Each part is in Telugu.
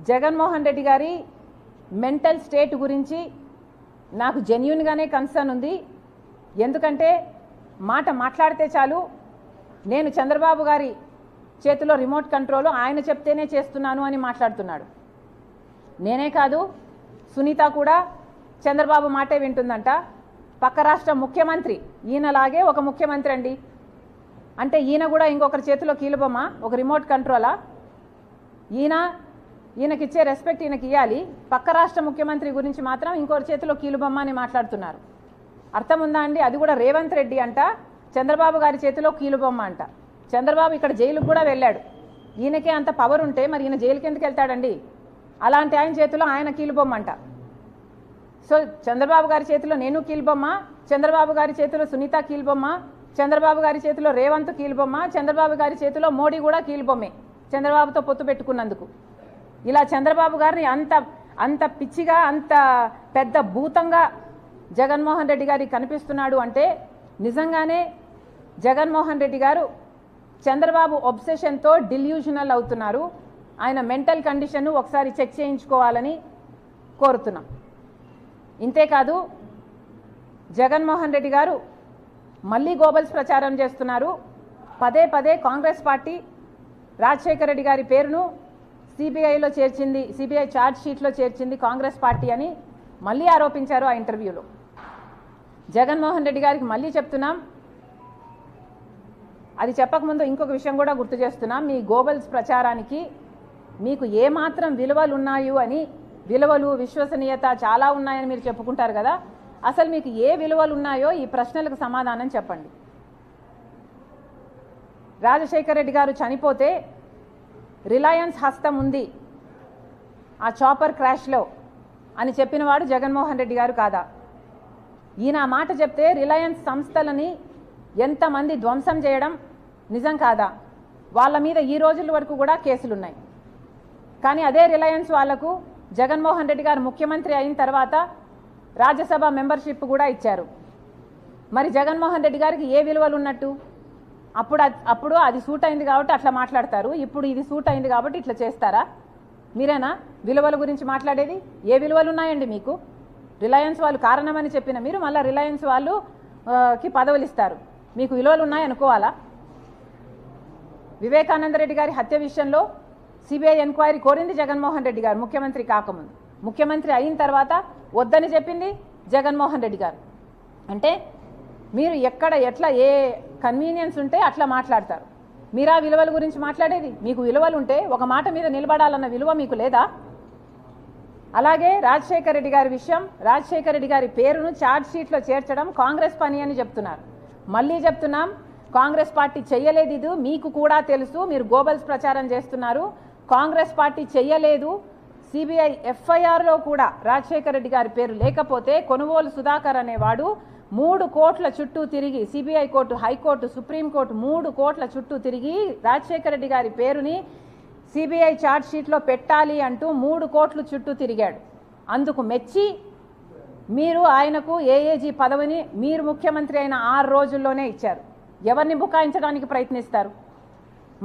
జగన్మోహన్ రెడ్డి గారి మెంటల్ స్టేట్ గురించి నాకు జెన్యూన్గానే కన్సర్న్ ఉంది. ఎందుకంటే మాట మాట్లాడితే చాలు నేను చంద్రబాబు గారి చేతిలో రిమోట్ కంట్రోల్ ఆయన చెప్తేనే చేస్తున్నాను అని మాట్లాడుతున్నాడు. నేనే కాదు సునీత కూడా చంద్రబాబు మాటే వింటుందంట. పక్క రాష్ట్ర ముఖ్యమంత్రి ఈయనలాగే ఒక ముఖ్యమంత్రి అండి. అంటే ఈయన కూడా ఇంకొకరి చేతిలో కీలుబొమ్మ, ఒక రిమోట్ కంట్రోలా? ఈయనకిచ్చే రెస్పెక్ట్ ఈయనకి ఇవ్వాలి. పక్క రాష్ట్ర ముఖ్యమంత్రి గురించి మాత్రం ఇంకొకరి చేతిలో కీలుబొమ్మ అని మాట్లాడుతున్నారు. అర్థం ఉందా అండి? అది కూడా రేవంత్ రెడ్డి అంట చంద్రబాబు గారి చేతిలో కీలుబొమ్మ అంట. చంద్రబాబు ఇక్కడ జైలుకు కూడా వెళ్ళాడు. ఈయనకే అంత పవర్ ఉంటే మరి ఈయన జైలుకి ఎందుకు వెళ్తాడండి? అలాంటి ఆయన చేతిలో ఆయన కీలుబొమ్మ అంట. సో చంద్రబాబు గారి చేతిలో నేను కీలుబొమ్మ, చంద్రబాబు గారి చేతిలో సునీత కీలుబొమ్మ, చంద్రబాబు గారి చేతిలో రేవంత్ కీలుబొమ్మ, చంద్రబాబు గారి చేతిలో మోడీ కూడా కీలుబొమ్మే చంద్రబాబుతో పొత్తు పెట్టుకున్నందుకు. ఇలా చంద్రబాబు గారిని అంత పిచ్చిగా అంత పెద్ద భూతంగా జగన్మోహన్ రెడ్డి గారికి కనిపిస్తున్నాడు అంటే నిజంగానే జగన్మోహన్ రెడ్డి గారు చంద్రబాబు ఒబ్సెషన్తో డిల్యూషనల్ అవుతున్నారు. ఆయన మెంటల్ కండిషన్ను ఒకసారి చెక్ చేయించుకోవాలని కోరుతున్నాం. ఇంతేకాదు జగన్మోహన్ రెడ్డి గారు మళ్ళీ గోబల్స్ ప్రచారం చేస్తున్నారు. పదే పదే కాంగ్రెస్ పార్టీ రాజశేఖర రెడ్డి గారి పేరును సిబిఐలో చేర్చింది, సిబిఐ ఛార్జ్ షీట్లో చేర్చింది కాంగ్రెస్ పార్టీ అని మళ్ళీ ఆరోపించారు ఆ ఇంటర్వ్యూలో. జగన్మోహన్ రెడ్డి గారికి మళ్ళీ చెప్తున్నాం, అది చెప్పకముందు ఇంకొక విషయం కూడా గుర్తు చేస్తున్నాం. మీ గోబల్స్ ప్రచారానికి మీకు ఏమాత్రం విలువలు ఉన్నాయో అని, విలువలు విశ్వసనీయత చాలా ఉన్నాయని మీరు చెప్పుకుంటారు కదా, అసలు మీకు ఏ విలువలు ఉన్నాయో ఈ ప్రశ్నలకు సమాధానం చెప్పండి. రాజశేఖర రెడ్డి గారు చనిపోతే రిలయన్స్ హస్తం ఉంది ఆ చాపర్ క్రాష్లో అని చెప్పినవాడు జగన్మోహన్ రెడ్డి గారు కాదా? ఈయన మాట చెప్తే రిలయన్స్ సంస్థలని ఎంతమంది ధ్వంసం చేయడం నిజం కాదా? వాళ్ళ మీద ఈ రోజుల వరకు కూడా కేసులున్నాయి. కానీ అదే రిలయన్స్ వాళ్లకు జగన్మోహన్ రెడ్డి గారు ముఖ్యమంత్రి అయిన తర్వాత రాజ్యసభ మెంబర్షిప్ కూడా ఇచ్చారు. మరి జగన్మోహన్ రెడ్డి గారికి ఏ విలువలు ఉన్నట్టు? అప్పుడు అది సూట్ అయింది కాబట్టి అట్లా మాట్లాడతారు, ఇప్పుడు ఇది సూట్ అయింది కాబట్టి ఇట్లా చేస్తారా? మీరేనా విలువల గురించి మాట్లాడేది? ఏ విలువలు ఉన్నాయండి మీకు? రిలయన్స్ వాళ్ళు కారణమని చెప్పిన మీరు మళ్ళీ రిలయన్స్ వాళ్ళకి పదవులు ఇస్తారు, మీకు విలువలు ఉన్నాయనుకోవాలా? వివేకానంద రెడ్డి గారి హత్య విషయంలో సిబిఐ ఎంక్వైరీ కోరింది జగన్మోహన్ రెడ్డి గారు ముఖ్యమంత్రి కాకముందు. ముఖ్యమంత్రి అయిన తర్వాత వద్దని చెప్పింది జగన్మోహన్ రెడ్డి గారు. అంటే మీరు ఎక్కడ ఎట్లా ఏ కన్వీనియన్స్ ఉంటే అట్లా మాట్లాడతారు. మీరా విలువల గురించి మాట్లాడేది? మీకు విలువలు ఉంటే ఒక మాట మీద నిలబడాలన్న విలువ మీకు లేదా? అలాగే రాజశేఖర రెడ్డి గారి విషయం, రాజశేఖర రెడ్డి గారి పేరును ఛార్జ్ షీట్లో చేర్చడం కాంగ్రెస్ పని అని చెప్తున్నారు. మళ్ళీ చెప్తున్నాం, కాంగ్రెస్ పార్టీ చెయ్యలేదు, ఇది మీకు కూడా తెలుసు. మీరు గోబల్స్ ప్రచారం చేస్తున్నారు. కాంగ్రెస్ పార్టీ చెయ్యలేదు. సిబిఐ ఎఫ్ఐఆర్లో కూడా రాజశేఖర రెడ్డి గారి పేరు లేకపోతే కొనుగోలు సుధాకర్ అనేవాడు 3 కోట్ల చుట్టూ తిరిగి, సిబిఐ కోర్టు, హైకోర్టు, సుప్రీంకోర్టు 3 కోట్ల చుట్టూ తిరిగి రాజశేఖర రెడ్డి గారి పేరుని సిబిఐ ఛార్జ్ షీట్లో పెట్టాలి అంటూ 3 కోట్ల చుట్టూ తిరిగాడు. అందుకు మెచ్చి మీరు ఆయనకు ఏఏజీ పదవిని మీరు ముఖ్యమంత్రి అయిన 6 రోజుల్లోనే ఇచ్చారు. ఎవరిని బుకాయించడానికి ప్రయత్నిస్తారు?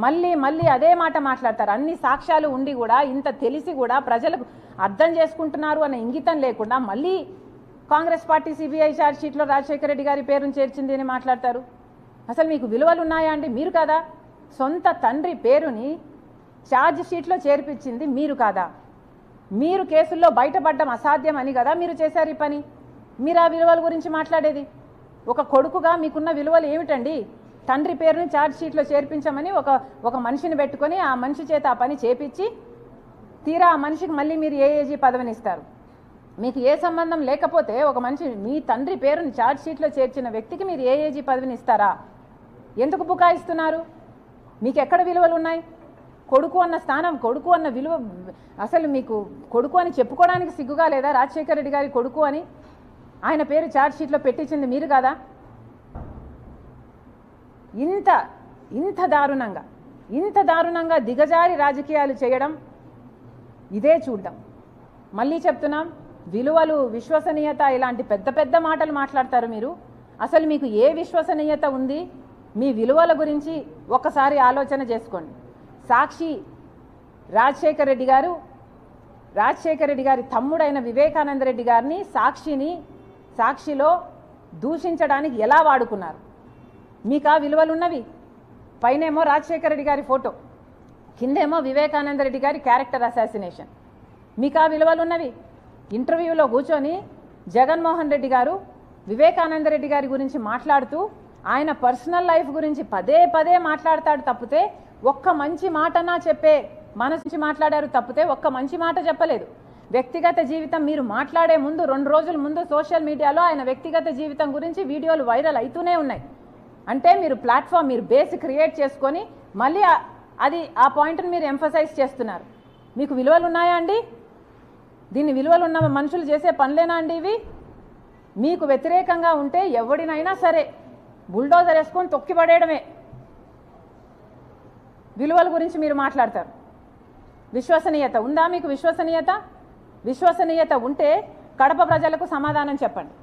మళ్ళీ అదే మాట మాట్లాడతారు. అన్ని సాక్ష్యాలు ఉండి కూడా, ఇంత తెలిసి కూడా ప్రజలకు అర్థం చేసుకుంటున్నారు అనే ఇంగితం లేకుండా మళ్ళీ కాంగ్రెస్ పార్టీ సిబిఐ ఛార్జ్ షీట్లో రాజశేఖర రెడ్డి గారి పేరును చేర్చింది అని మాట్లాడతారు. అసలు మీకు విలువలు ఉన్నాయా అండి? మీరు కాదా? సొంత తండ్రి పేరుని ఛార్జ్ షీట్లో చేర్పించింది మీరు కాదా? మీరు కేసుల్లో బయటపడడం అసాధ్యం అని కదా మీరు చేశారు ఈ పని. మీరు ఆ విలువల గురించి మాట్లాడేది? ఒక కొడుకుగా మీకున్న విలువలు ఏమిటండి? తండ్రి పేరుని ఛార్జ్ షీట్లో చేర్పించమని ఒక మనిషిని పెట్టుకొని ఆ మనిషి చేత ఆ పని చేపించి తీరా ఆ మనిషికి మళ్ళీ మీరు ఏఏజీ పదవిని ఇస్తారు. మీకు ఏ సంబంధం లేకపోతే ఒక మనిషి మీ తండ్రి పేరుని ఛార్జ్ షీట్లో చేర్చిన వ్యక్తికి మీరు ఏఏజీ పదవిని ఇస్తారా? ఎందుకు బుకాయిస్తున్నారు? మీకు ఎక్కడ విలువలు ఉన్నాయి? కొడుకు అన్న స్థానం, కొడుకు అన్న విలువ, అసలు మీకు కొడుకు అని చెప్పుకోవడానికి సిగ్గుగా లేదా? రాజశేఖర రెడ్డి గారి కొడుకు అని ఆయన పేరు ఛార్జ్ షీట్లో పెట్టించింది మీరు కాదా? ఇంత దారుణంగా దిగజారి రాజకీయాలు చేయడం ఇదే చూడడం. మళ్ళీ చెప్తున్నాం, విలువలు, విశ్వసనీయత ఇలాంటి పెద్ద మాటలు మాట్లాడతారు మీరు. అసలు మీకు ఏ విశ్వసనీయత ఉంది? మీ విలువల గురించి ఒక్కసారి ఆలోచన చేసుకోండి. సాక్షి రాజశేఖర రెడ్డి గారు రాజశేఖర రెడ్డి గారి తమ్ముడైన వివేకానంద రెడ్డి గారిని సాక్షిలో దూషించడానికి ఎలా వాడుకున్నారు? మీకు ఆ విలువలున్నవి? పైనేమో రాజశేఖర రెడ్డి గారి ఫోటో, కిందేమో వివేకానంద రెడ్డి గారి క్యారెక్టర్ అసాసినేషన్. మీకు ఆ విలువలున్నవి? ఇంటర్వ్యూలో కూర్చొని జగన్మోహన్ రెడ్డి గారు వివేకానంద రెడ్డి గారి గురించి మాట్లాడుతూ ఆయన పర్సనల్ లైఫ్ గురించి పదే పదే మాట్లాడతాడు తప్పితే ఒక్క మంచి మాటనా చెప్పే మనసు మాట్లాడారు తప్పితే ఒక్క మంచి మాట చెప్పలేదు. వ్యక్తిగత జీవితం మీరు మాట్లాడే ముందు 2 రోజుల ముందు సోషల్ మీడియాలో ఆయన వ్యక్తిగత జీవితం గురించి వీడియోలు వైరల్ అవుతూనే ఉన్నాయి. అంటే మీరు ప్లాట్ఫామ్, మీరు బేస్ క్రియేట్ చేసుకొని మళ్ళీ అది ఆ పాయింట్ని మీరు ఎంఫసైజ్ చేస్తున్నారు. మీకు విలువలు ఉన్నాయా అండి? దీన్ని విలువలు ఉన్న మనుషులు చేసే పనులేనా అండి ఇవి? మీకు వ్యతిరేకంగా ఉంటే ఎవడినైనా సరే బుల్డోజర్ వేసుకొని తొక్కిపడేయడమే. విలువల గురించి మీరు మాట్లాడతారు. విశ్వసనీయత ఉందా మీకు? విశ్వసనీయత ఉంటే కడప ప్రజలకు సమాధానం చెప్పండి.